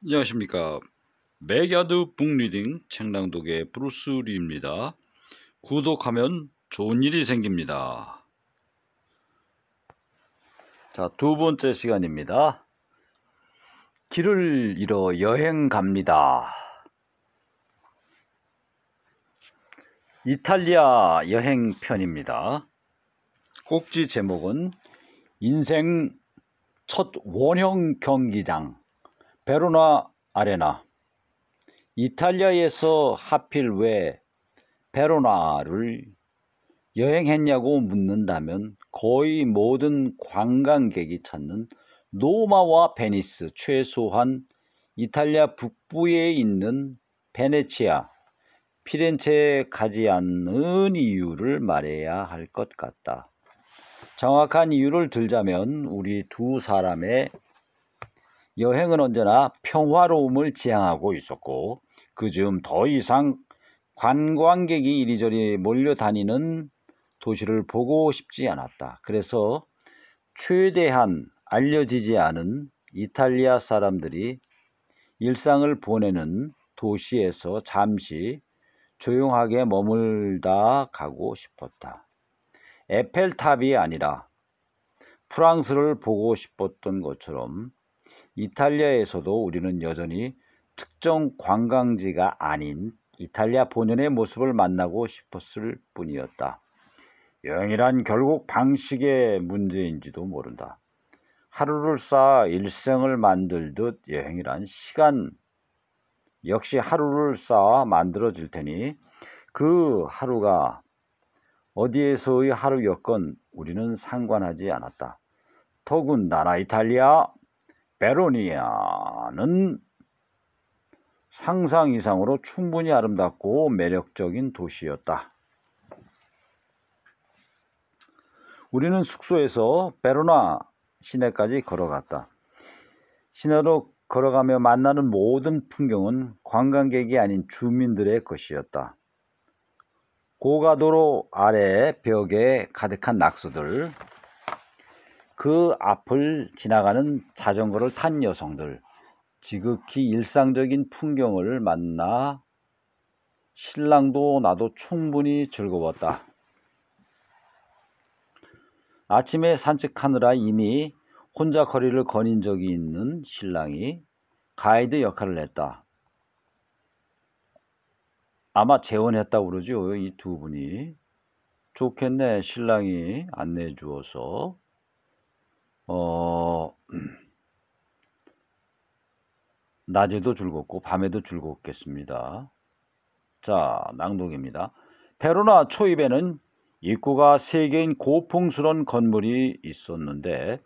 안녕하십니까. 맥야드 북리딩 책낭독의 브루스 리입니다. 구독하면 좋은 일이 생깁니다. 자, 두 번째 시간입니다. 길을 잃어 여행 갑니다. 이탈리아 여행 편입니다. 꼭지 제목은 인생 첫 원형 경기장 베로나 아레나. 이탈리아에서 하필 왜 베로나를 여행했냐고 묻는다면 거의 모든 관광객이 찾는 로마와 베니스, 최소한 이탈리아 북부에 있는 베네치아, 피렌체에 가지 않는 이유를 말해야 할 것 같다. 정확한 이유를 들자면 우리 두 사람의 여행은 언제나 평화로움을 지향하고 있었고 그즈음 더 이상 관광객이 이리저리 몰려다니는 도시를 보고 싶지 않았다. 그래서 최대한 알려지지 않은 이탈리아 사람들이 일상을 보내는 도시에서 잠시 조용하게 머물다 가고 싶었다. 에펠탑이 아니라 프랑스를 보고 싶었던 것처럼 이탈리아에서도 우리는 여전히 특정 관광지가 아닌 이탈리아 본연의 모습을 만나고 싶었을 뿐이었다. 여행이란 결국 방식의 문제인지도 모른다. 하루를 쌓아 일생을 만들듯 여행이란 시간 역시 하루를 쌓아 만들어질 테니 그 하루가 어디에서의 하루였건 우리는 상관하지 않았다. 더군다나 이탈리아 베로니아는 상상 이상으로 충분히 아름답고 매력적인 도시였다. 우리는 숙소에서 베로나 시내까지 걸어갔다. 시내로 걸어가며 만나는 모든 풍경은 관광객이 아닌 주민들의 것이었다. 고가도로 아래 벽에 가득한 낙서들, 그 앞을 지나가는 자전거를 탄 여성들, 지극히 일상적인 풍경을 만나 신랑도 나도 충분히 즐거웠다. 아침에 산책하느라 이미 혼자 거리를 거닌 적이 있는 신랑이 가이드 역할을 했다. 아마 재혼했다고 그러죠. 이 두 분이. 좋겠네. 신랑이 안내해 주어서. 낮에도 즐겁고 밤에도 즐겁겠습니다. 자, 낭독입니다. 베로나 초입에는 입구가 3개인 고풍스런 건물이 있었는데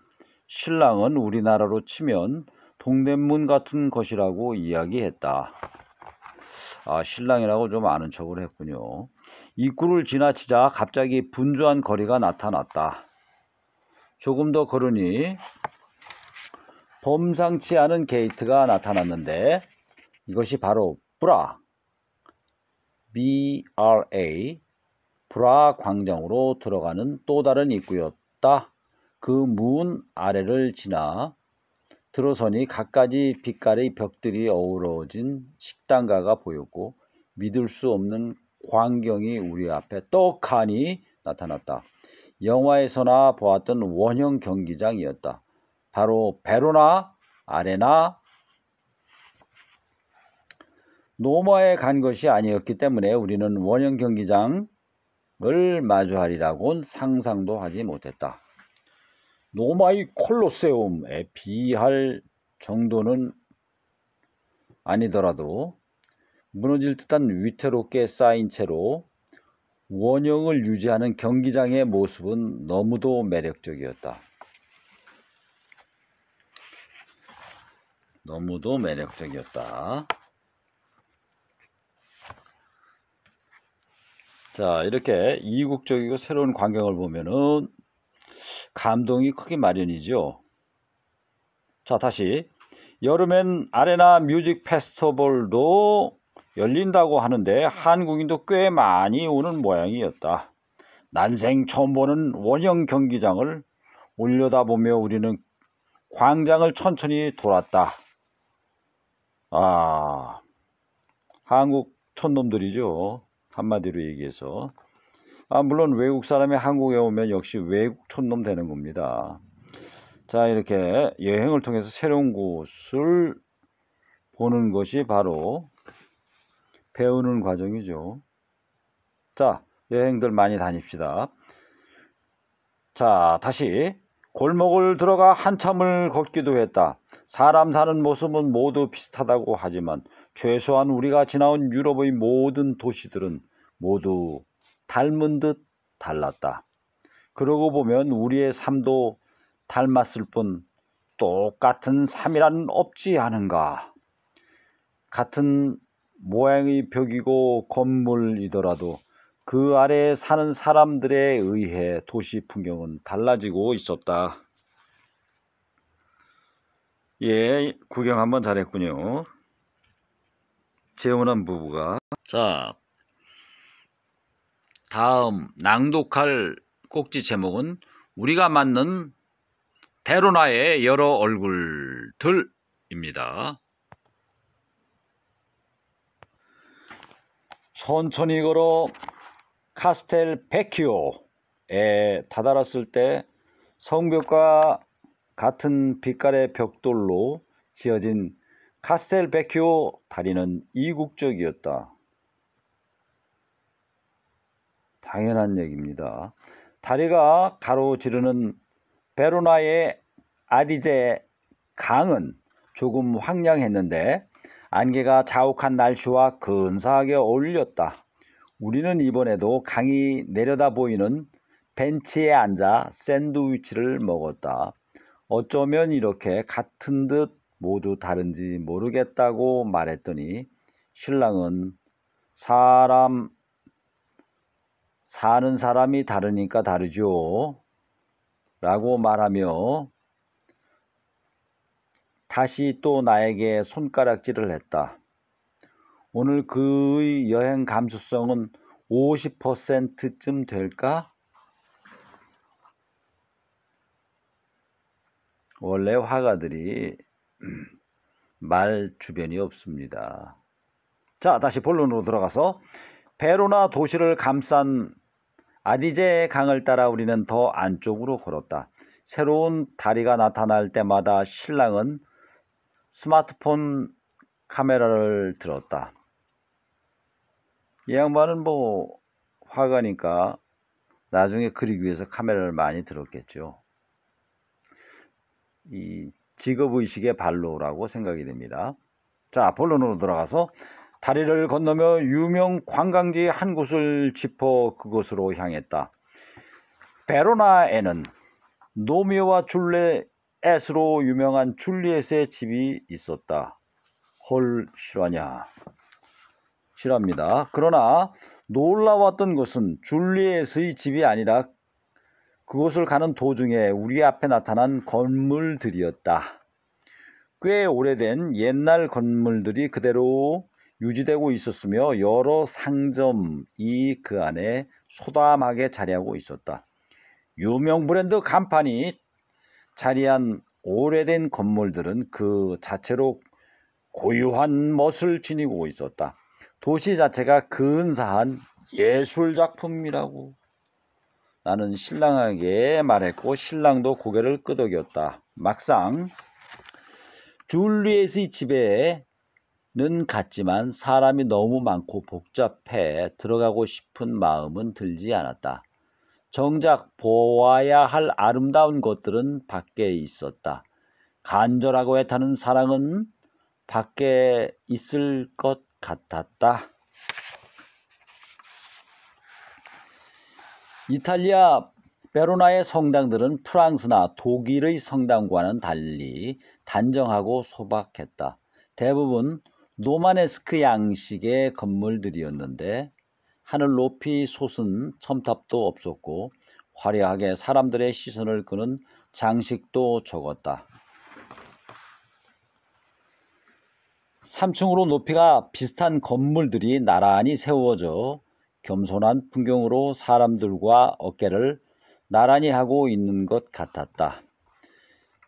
신랑은 우리나라로 치면 동대문 같은 것이라고 이야기했다. 신랑이라고 좀 아는 척을 했군요. 입구를 지나치자 갑자기 분주한 거리가 나타났다. 조금 더 걸으니 범상치 않은 게이트가 나타났는데 이것이 바로 BRA 브라 광장으로 들어가는 또 다른 입구였다. 그 문 아래를 지나 들어서니 갖가지 빛깔의 벽들이 어우러진 식당가가 보였고 믿을 수 없는 광경이 우리 앞에 떡하니 나타났다. 영화에서나 보았던 원형 경기장이었다. 바로 베로나 아레나. 로마에 간 것이 아니었기 때문에 우리는 원형 경기장을 마주하리라고는 상상도 하지 못했다. 로마의 콜로세움에 비할 정도는 아니더라도 무너질 듯한 위태롭게 쌓인 채로 원형을 유지하는 경기장의 모습은 너무도 매력적이었다. 너무도 매력적이었다. 자, 이렇게 이국적이고 새로운 광경을 보면은 감동이 크기 마련이죠. 자, 다시 여름엔 아레나 뮤직 페스티벌도 열린다고 하는데 한국인도 꽤 많이 오는 모양이었다. 난생 처음 보는 원형 경기장을 올려다보며 우리는 광장을 천천히 돌았다. 한국 촌놈들이죠. 한마디로 얘기해서. 물론 외국 사람이 한국에 오면 역시 외국 촌놈 되는 겁니다. 자, 이렇게 여행을 통해서 새로운 곳을 보는 것이 바로 배우는 과정이죠. 자, 여행들 많이 다닙시다. 자, 다시 골목을 들어가 한참을 걷기도 했다. 사람 사는 모습은 모두 비슷하다고 하지만 최소한 우리가 지나온 유럽의 모든 도시들은 모두 닮은 듯 달랐다. 그러고 보면 우리의 삶도 닮았을 뿐 똑같은 삶이란 없지 않은가. 같은 모양의 벽이고 건물이더라도 그 아래에 사는 사람들에 의해 도시 풍경은 달라지고 있었다. 예, 구경 한번 잘했군요. 재혼한 부부가. 자, 다음 낭독할 꼭지 제목은 우리가 맞는 베로나의 여러 얼굴들입니다. 천천히 걸어 카스텔베키오에 다다랐을 때 성벽과 같은 빛깔의 벽돌로 지어진 카스텔베키오 다리는 이국적이었다. 당연한 얘기입니다. 다리가 가로지르는 베로나의 아디제 강은 조금 황량했는데 안개가 자욱한 날씨와 근사하게 어울렸다. 우리는 이번에도 강이 내려다 보이는 벤치에 앉아 샌드위치를 먹었다. 어쩌면 이렇게 같은 듯 모두 다른지 모르겠다고 말했더니 신랑은 사는 사람이 다르니까 다르죠 라고 말하며 다시 또 나에게 손가락질을 했다. 오늘 그의 여행 감수성은 50%쯤 될까? 원래 화가들이 말 주변이 없습니다. 자, 다시 본론으로 들어가서 베로나 도시를 감싼 아디제 강을 따라 우리는 더 안쪽으로 걸었다. 새로운 다리가 나타날 때마다 신랑은 스마트폰 카메라를 들었다. 이 양반은 뭐 화가니까 나중에 그리기 위해서 카메라를 많이 들었겠죠. 이 직업의식의 발로라고 생각이 됩니다. 자, 본론으로 들어가서 다리를 건너며 유명 관광지 한 곳을 짚어 그곳으로 향했다. 베로나에는 노미오와 줄리엣으로 유명한 줄리엣의 집이 있었다. 헐, 실화냐? 실화입니다. 그러나 놀라웠던 것은 줄리엣의 집이 아니라 그곳을 가는 도중에 우리 앞에 나타난 건물들이었다. 꽤 오래된 옛날 건물들이 그대로 유지되고 있었으며 여러 상점이 그 안에 소담하게 자리하고 있었다. 유명 브랜드 간판이 자리한 오래된 건물들은 그 자체로 고유한 멋을 지니고 있었다. 도시 자체가 근사한 예술작품이라고 나는 신랑에게 말했고 신랑도 고개를 끄덕였다. 막상 줄리엣의 집에는 갔지만 사람이 너무 많고 복잡해 들어가고 싶은 마음은 들지 않았다. 정작 보아야 할 아름다운 것들은 밖에 있었다. 간절하고 애타는 사랑은 밖에 있을 것 같았다. 이탈리아 베로나의 성당들은 프랑스나 독일의 성당과는 달리 단정하고 소박했다. 대부분 로마네스크 양식의 건물들이었는데 하늘 높이 솟은 첨탑도 없었고 화려하게 사람들의 시선을 끄는 장식도 적었다. 3층으로 높이가 비슷한 건물들이 나란히 세워져 겸손한 풍경으로 사람들과 어깨를 나란히 하고 있는 것 같았다.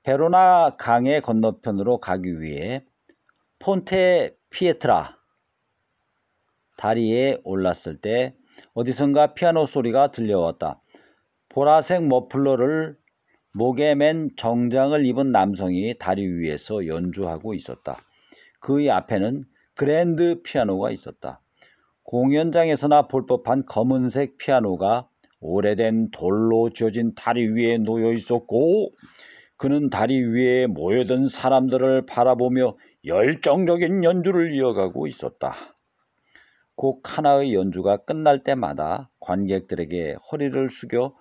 베로나 강의 건너편으로 가기 위해 폰테 피에트라 다리에 올랐을 때 어디선가 피아노 소리가 들려왔다. 보라색 머플러를 목에 맨 정장을 입은 남성이 다리 위에서 연주하고 있었다. 그의 앞에는 그랜드 피아노가 있었다. 공연장에서나 볼 법한 검은색 피아노가 오래된 돌로 지어진 다리 위에 놓여 있었고, 그는 다리 위에 모여든 사람들을 바라보며 열정적인 연주를 이어가고 있었다. 곡 하나의 연주가 끝날 때마다 관객들에게 허리를 숙여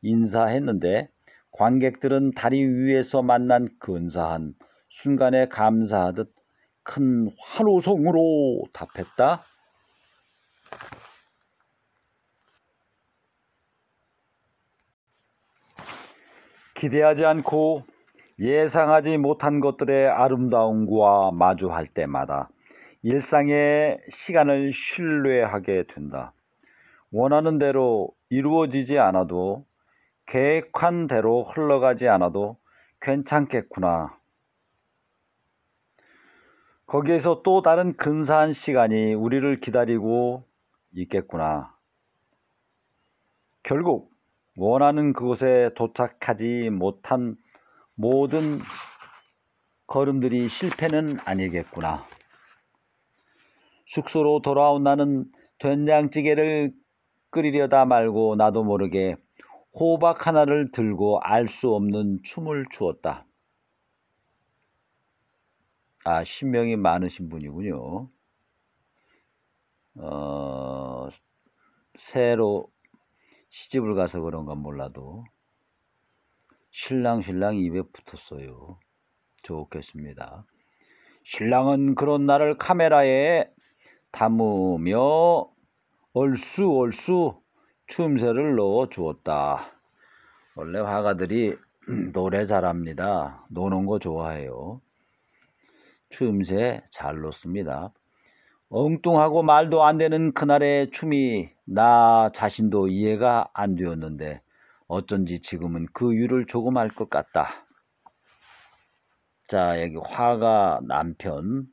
인사했는데, 관객들은 다리 위에서 만난 근사한 순간에 감사하듯 큰 환호성으로 답했다. 기대하지 않고 예상하지 못한 것들의 아름다움과 마주할 때마다 일상의 시간을 신뢰하게 된다. 원하는 대로 이루어지지 않아도, 계획한 대로 흘러가지 않아도 괜찮겠구나. 거기에서 또 다른 근사한 시간이 우리를 기다리고 있겠구나. 결국 원하는 그곳에 도착하지 못한 모든 걸음들이 실패는 아니겠구나. 숙소로 돌아온 나는 된장찌개를 끓이려다 말고 나도 모르게 호박 하나를 들고 알 수 없는 춤을 추었다. 신명이 많으신 분이군요. 새로 시집을 가서 그런 건 몰라도 신랑 입에 붙었어요. 좋겠습니다. 신랑은 그런 나를 카메라에 담으며 얼쑤 춤새를 넣어 주었다. 원래 화가들이 노래 잘합니다. 노는 거 좋아해요. 춤새 잘 넣습니다. 엉뚱하고 말도 안 되는 그날의 춤이 나 자신도 이해가 안 되었는데 어쩐지 지금은 그 이유를 조금 알 것 같다. 자, 여기 화가 남편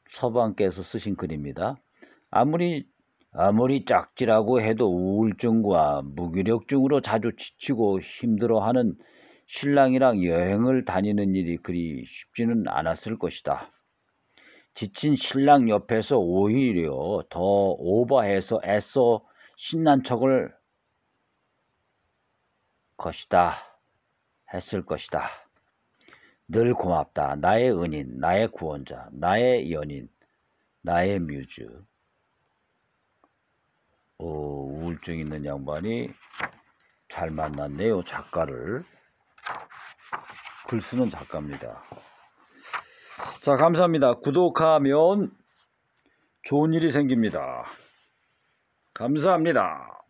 서방께서 쓰신 글입니다. 아무리 짝지라고 해도 우울증과 무기력증으로 자주 지치고 힘들어하는 신랑이랑 여행을 다니는 일이 그리 쉽지는 않았을 것이다. 지친 신랑 옆에서 오히려 더 오버해서 애써 신난 척을 했을 것이다. 늘 고맙다. 나의 은인, 나의 구원자, 나의 연인, 나의 뮤즈. 우울증 있는 양반이 잘 만났네요. 작가를. 글 쓰는 작가입니다. 자, 감사합니다. 구독하면 좋은 일이 생깁니다. 감사합니다.